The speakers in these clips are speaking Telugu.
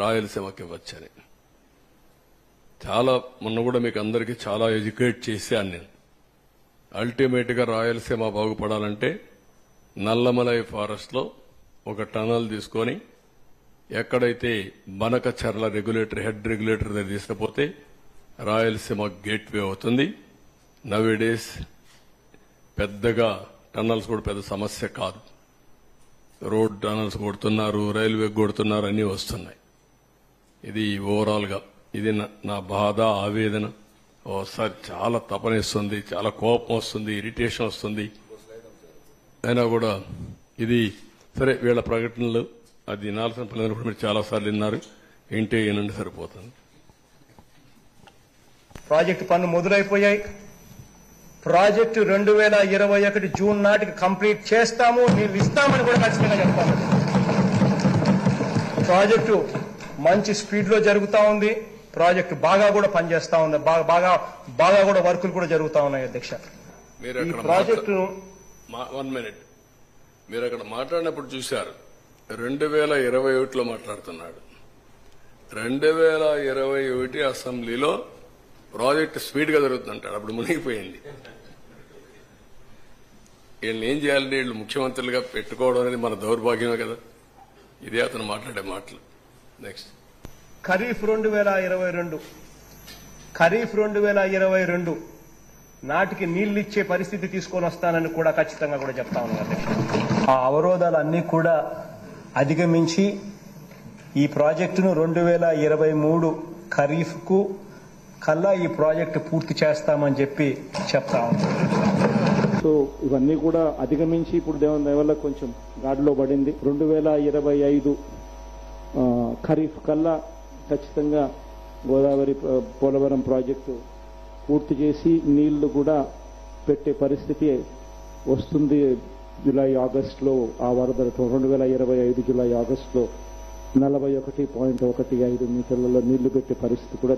రాయలసీమకి ఇవ్వచ్చని. చాలా మొన్న కూడా మీకు అందరికీ చాలా ఎడ్యుకేట్ చేశాను నేను. అల్టిమేట్ గా రాయలసీమ బాగుపడాలంటే నల్లమలై ఫారెస్ట్ లో ఒక టనల్ తీసుకొని ఎక్కడైతే బనకచర్ల రెగ్యులేటర్ హెడ్ రెగ్యులేటర్ దగ్గర తీసుకుపోతే రాయలసీమ గేట్వే అవుతుంది. నవేడేస్ పెద్దగా టన్నల్స్ కూడా పెద్ద సమస్య కాదు. రోడ్ టనల్స్ కొడుతున్నారు, రైల్వే కొడుతున్నారు, అన్నీ వస్తున్నాయి. ఇది ఓవరాల్ గా ఇది నా బాధ, ఆవేదన. ఓసారి చాలా తపనిస్తుంది, చాలా కోపం వస్తుంది, ఇరిటేషన్ వస్తుంది. అయినా కూడా ఇది సరే, వీళ్ళ ప్రకటనలు అది వినాల్సిన పనులు కూడా మీరు చాలా సార్లు విన్నారు. ఇంటే ఏనండి సరిపోతుంది. ప్రాజెక్టు పనులు మొదలైపోయాయి. ప్రాజెక్టు 2021 జూన్ నాటికి కంప్లీట్ చేస్తాము, నీళ్లు ఇస్తామని కూడా ఖచ్చితంగా చెప్తాము. ప్రాజెక్టు మంచి స్పీడ్ లో జరుగుతా ఉంది. ప్రాజెక్టు బాగా కూడా పనిచేస్తా ఉంది. బాగా కూడా వర్కులు కూడా జరుగుతా ఉన్నాయి. అధ్యక్ష, ఈ ప్రాజెక్టు 1 మినిట్ మీరు అక్కడ మాట్లాడినప్పుడు చూశారు. 2021లో మాట్లాడుతున్నాడు. 2021 అసెంబ్లీలో ప్రాజెక్టు స్పీడ్ గా జరుగుతుంటాడు. అప్పుడు మునిగిపోయింది. వీళ్ళని ఏం చేయాలంటే వీళ్ళు ముఖ్యమంత్రులుగా పెట్టుకోవడం అనేది మన దౌర్భాగ్యమే కదా. ఇదే అతను మాట్లాడే మాటలు. నెక్స్ట్ ఖరీఫ్ 2022 నాటికి నీళ్లు ఇచ్చే పరిస్థితి తీసుకొని వస్తానని కూడా ఖచ్చితంగా కూడా చెప్తా ఉన్నారు. ఆ అవరోధాలన్నీ కూడా అధిగమించి ఈ ప్రాజెక్టును 2023 ఖరీఫ్ కు కల్లా ఈ ప్రాజెక్టు పూర్తి చేస్తామని చెప్పి చెప్తా ఉన్నారు. సో ఇవన్నీ కూడా అధిగమించి ఇప్పుడు దేవుని దయ వల్ల కొంచెం గాడిలో పడింది. 2025 ఖరీఫ్ కల్లా ఖచ్చితంగా గోదావరి పోలవరం ప్రాజెక్టు పూర్తి చేసి నీళ్లు కూడా పెట్టే పరిస్థితి వస్తుంది. జూలై ఆగస్టులో ఆ వరదలతో 2025 జూలై ఆగస్టులో 41.15 మీటర్లలో నీళ్లు పెట్టే పరిస్థితి కూడా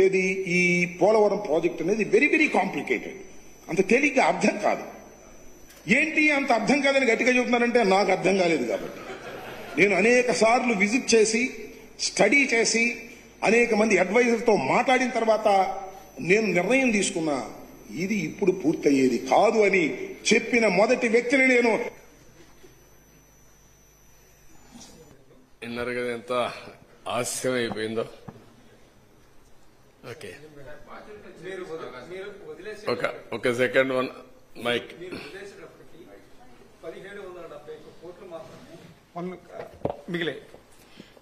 ఏది ఈ పోలవరం ప్రాజెక్ట్ అనేది వెరీ వెరీ కాంప్లికేటెడ్. అంత తేలిగ్గా అర్థం కాదు. ఏంటి అంత అర్థం కాదని గట్టిగా చెబుతున్నారంటే నాకు అర్థం కాలేదు. కాబట్టి నేను అనేక సార్లు విజిట్ చేసి స్టడీ చేసి అనేక మంది అడ్వైజర్తో మాట్లాడిన తర్వాత నేను నిర్ణయం తీసుకున్నా, ఇది ఇప్పుడు పూర్తయ్యేది కాదు అని చెప్పిన మొదటి వ్యక్తిని నేను. విన్నారు కదా ఎంత హాస్యం అయిపోయిందో. ఓకే, ఒక సెకండ్, వన్ మైక్. 1770 కోట్లు మాత్రమే మిగిలాయి.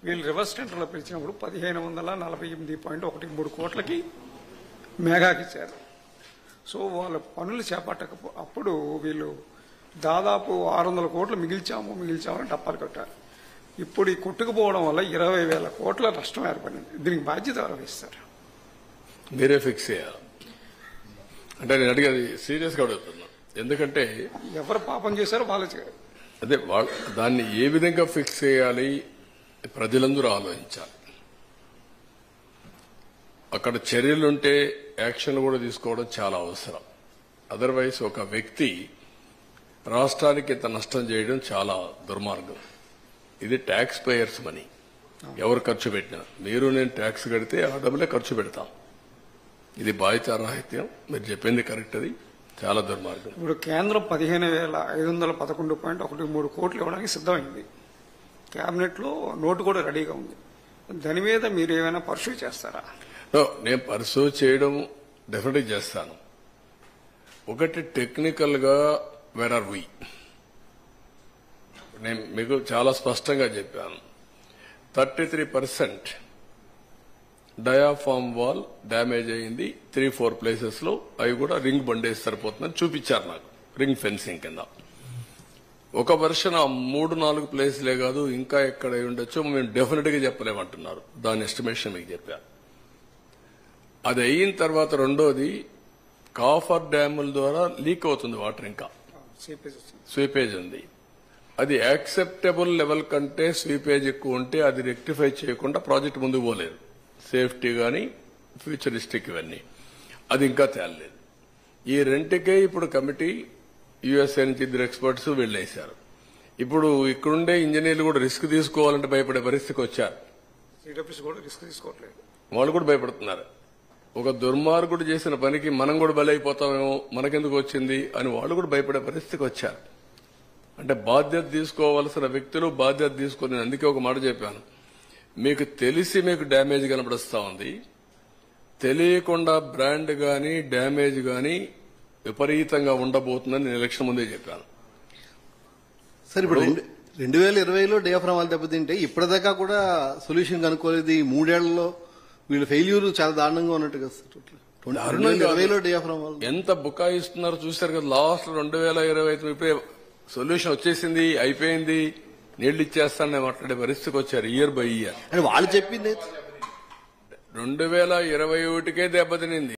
వీళ్ళు రివర్స్ టెండర్లో పిలిచినప్పుడు 1548.13 కోట్లకి మేఘాకి ఇచ్చారు. సో వాళ్ళ పనులు చేపట్టకపో వీళ్ళు దాదాపు 600 కోట్లు మిగిల్చామని టప్పాలు కొట్టారు. ఇప్పుడు ఈ కొట్టుకుపోవడం వల్ల 20,000 కోట్ల నష్టం ఏర్పడింది. దీనికి బాధ్యత వహిస్తారు. మీరే ఫిక్స్ చేయాలి అంటే నేను అడిగేది సీరియస్ గా అడుగుతున్నా. ఎందుకంటే ఎవరు పాపం చేశారో వాళ్ళు అదే దాన్ని ఏ విధంగా ఫిక్స్ చేయాలి ప్రజలందరూ ఆలోచించాలి. అక్కడ చర్యలుంటే యాక్షన్ కూడా తీసుకోవడం చాలా అవసరం. అదర్వైజ్ ఒక వ్యక్తి రాష్ట్రానికి ఇంత నష్టం చేయడం చాలా దుర్మార్గం. ఇది ట్యాక్స్ పేయర్స్ మనీ. ఎవరు ఖర్చు పెట్టినా మీరు నేను ట్యాక్స్ కడితే ఆ డబ్బులే ఖర్చు పెడతాం. ఇది బాధ్యతారాహిత్యం. మీరు చెప్పింది కరెక్ట్. అది చాలా దుర్మార్గం. ఇప్పుడు కేంద్రం 15,511.13 కోట్లు ఇవ్వడానికి సిద్ధమైంది. కేబినెట్ లో నోటు కూడా రెడీగా ఉంది. దాని మీద మీరు ఏమైనా పర్సూ చేస్తారా? నేను పర్సూ చేయడం డెఫినెట్గా చేస్తాను. ఒకటి టెక్నికల్ గా వేర్ ఆర్ వి, నేను మీకు చాలా స్పష్టంగా చెప్పాను. 33% డయాఫామ్ వాల్ డ్యామేజ్ అయింది 3-4 ప్లేసెస్ లో. అవి కూడా రింగ్ బండేసి సరిపోతుందని చూపించారు నాకు, రింగ్ ఫెన్సింగ్ కింద. ఒక వర్షన్ 3-4 ప్లేసులే కాదు, ఇంకా ఎక్కడ ఉండొచ్చో మేము డెఫినెట్ గా చెప్పలేమంటున్నారు. దాని ఎస్టిమేషన్ మీకు చెప్పాను. అది అయిన తర్వాత రెండోది కాఫర్ డ్యాముల ద్వారా లీక్ అవుతుంది వాటర్. ఇంకా స్వీపేజ్ ఉంది. అది యాక్సెప్టబుల్ లెవెల్ కంటే స్వీపేజ్ ఎక్కువ ఉంటే అది రెక్టిఫై చేయకుండా ప్రాజెక్ట్ ముందుకు పోలేదు. సేఫ్టీ గానీ ఫ్యూచరిస్టిక్ ఇవన్నీ అది ఇంకా తేలలేదు. ఈ రెంటికే ఇప్పుడు కమిటీ యుఎస్ఏ నుంచి 2 ఎక్స్పర్ట్స్ వెళ్లేశారు. ఇప్పుడు ఇక్కడుండే ఇంజనీర్లు కూడా రిస్క్ తీసుకోవాలంటే భయపడే పరిస్థితికి వచ్చారు. సిడబ్ల్యూసీ కూడా రిస్క్ తీసుకోవట్లేదు. వాళ్ళు కూడా భయపడుతున్నారు. ఒక దుర్మార్గుడు చేసిన పనికి మనం కూడా బలైపోతామేమో, మనకెందుకు వచ్చింది అని వాళ్ళు కూడా భయపడే పరిస్థితికి వచ్చారు. అంటే బాధ్యత తీసుకోవాల్సిన వ్యక్తులు బాధ్యత తీసుకుని, అందుకే ఒక మాట చెప్పాను, మీకు తెలిసి మీకు డ్యామేజ్ కనబడుస్తా ఉంది, తెలియకుండా బ్రాండ్ గాని డ్యామేజ్ గాని విపరీతంగా ఉండబోతుందని నేను ఎలక్షన్ ముందే చెప్పాను. సార్ ఇప్పుడు 2020లో డయాఫ్రామ్ వాళ్ళు దెబ్బతింటే ఇప్పటిదాకా కూడా సొల్యూషన్ కనుక్కోలేదు. ఈ 3 ఏళ్లలో వీళ్ళ ఫెయిల్యూర్ చాలా దారుణంగా ఉన్నట్టు కదా సార్. 2020లో డయాఫ్రామ్ వాళ్ళు ఎంత బుకాయిస్తున్నారో చూశారు కదా. లాస్ట్ 2025 ఇప్పుడే సొల్యూషన్ వచ్చేసింది, అయిపోయింది, నీళ్లు ఇచ్చేస్తానని మాట్లాడే పరిస్థితికి వచ్చారు. ఇయర్ బై ఇయర్ అని వాళ్ళు చెప్పింది 2021కే దెబ్బతినింది.